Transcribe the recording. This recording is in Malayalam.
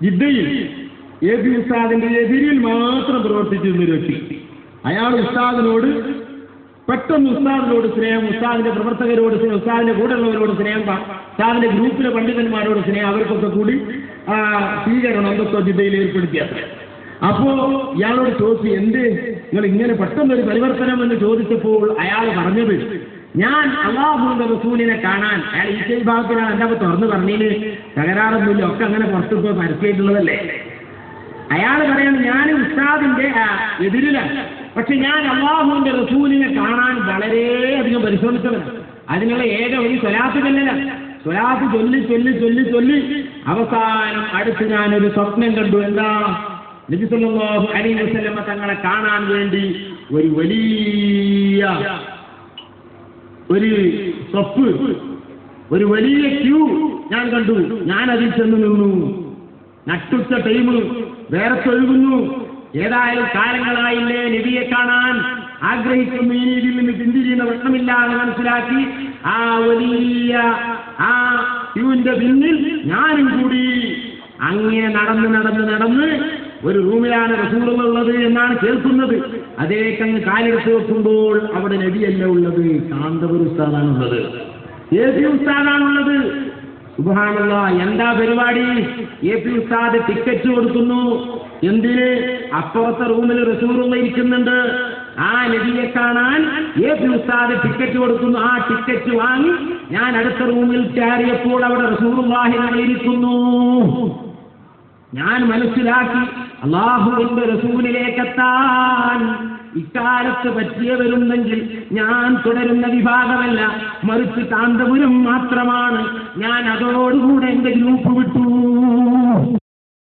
ജിദ്ദയിൽ AP ഉസ്താദിന്റെ എതിരിൽ മാത്രം പ്രവർത്തിച്ചിരുന്നൊരു വ്യക്തി. അയാൾ ഉസ്താദിനോട് പെട്ടെന്ന് ഉസ്താദിനോട് സ്നേഹം, ഉസ്താദിന്റെ പ്രവർത്തകരോട് സ്നേഹം, ഉസ്താദിന്റെ കൂടെയുള്ളവരോട് സ്നേഹം, ഉസ്താദിന്റെ ഗ്രൂപ്പിലെ പണ്ഡിതന്മാരോട് സ്നേഹം, അവർക്കൊക്കെ കൂടി സ്വീകരണം എന്തൊക്കെ ജിദ്ദയിൽ ഏർപ്പെടുത്തിയത്. അപ്പോ ഇയാളോട് ചോദിച്ചു, എന്ത് നിങ്ങൾ ഇങ്ങനെ പെട്ടെന്നൊരു പരിവർത്തനം എന്ന് ചോദിച്ചപ്പോൾ അയാൾ പറഞ്ഞത്, ഞാൻ അല്ലാഹുവിന്റെ റസൂലിനെ കാണാൻ, അയാൾ ഈ ഭാഗത്തിനാണ് എന്താ തുറന്ന് പറഞ്ഞതിന് തകരാറൊന്നുമില്ല, ഒക്കെ അങ്ങനെ പുറത്തിപ്പോ പരസ്യമായിട്ടുള്ളതല്ലേ. അയാൾ പറയാണ്, ഞാൻ ഉസ്താദിന്റെ എതിരിലാണ്, പക്ഷെ ഞാൻ അല്ലാഹുവിന്റെ റസൂലിനെ കാണാൻ വളരെയധികം പരിശ്രമിച്ചവനാണ്. അതിനുള്ള ഏക വഴി സ്വലാത്ത് ചൊല്ലലാണ്. സ്വലാത്ത് ചൊല്ലി ചൊല്ലി ചൊല്ലി ചൊല്ലി അവസാനം അടുത്ത് ഞാനൊരു സ്വപ്നം കണ്ടു. എന്താ? നബി സല്ലല്ലാഹു അലൈഹി വസല്ലം തങ്ങളെ കാണാൻ വേണ്ടി ഒരു വലിയ സ്വപ്പ്, ഒരു വലിയ ക്യൂ ഞാൻ കണ്ടു. ഞാൻ അതിൽ ചെന്ന് നിന്നു. നട്ടുച്ച ടൈം, വേറെ ഒഴുകുന്നു. ഏതായാലും കാലങ്ങളായില്ലേ നബിയെ കാണാൻ ആഗ്രഹിക്കുന്ന ഈ രീതിയിൽ നിന്ന് പിന്തിരിയുന്ന പ്രശ്നമില്ലാതെ മനസ്സിലാക്കി ആ വലിയ ക്യൂവിന്റെ പിന്നിൽ ഞാനും കൂടി അങ്ങനെ നടന്ന് നടന്ന് നടന്ന് ഒരു റൂമിലാണ് റസൂലുള്ളത് എന്നാണ് കേൾക്കുന്നത്. അതേക്കങ്ങ് കാലെടുത്ത് വെക്കുമ്പോൾ അവിടെ നബിയല്ല ഉള്ളത്, കാന്തപുര ഉസ്താദാണുള്ളത്, AP ഉസ്താദാണുള്ളത്. സുബ്ഹാനല്ലാഹ്, എന്താ പരിപാടി? AP ഉസ്താദ് ടിക്കറ്റ് കൊടുക്കുന്നു. എന്തിന്? അപ്പുറത്തെ റൂമിൽ റസൂലുള്ള ഇരിക്കുന്നുണ്ട്. ആ നബിയെ കാണാൻ AP ഉസ്താദ് ടിക്കറ്റ് കൊടുക്കുന്നു. ആ ടിക്കറ്റ് വാങ്ങി ഞാൻ അടുത്ത റൂമിൽ കയറിയപ്പോൾ അവിടെ റസൂലുള്ളാഹി ഇരിക്കുന്നു. ഞാൻ മനസ്സിലാക്കി, അല്ലാഹുവിന്റെ റസൂലിലേക്കെത്താൻ ഇക്കാലത്ത് പറ്റിയവരുണ്ടെങ്കിൽ ഞാൻ തുടരുന്ന വിഭാഗമല്ല, മറിച്ച് കാന്തപുരം മാത്രമാണ്. ഞാൻ അതോടുകൂടെ എന്റെ ഗ്രൂപ്പ് വിട്ടു.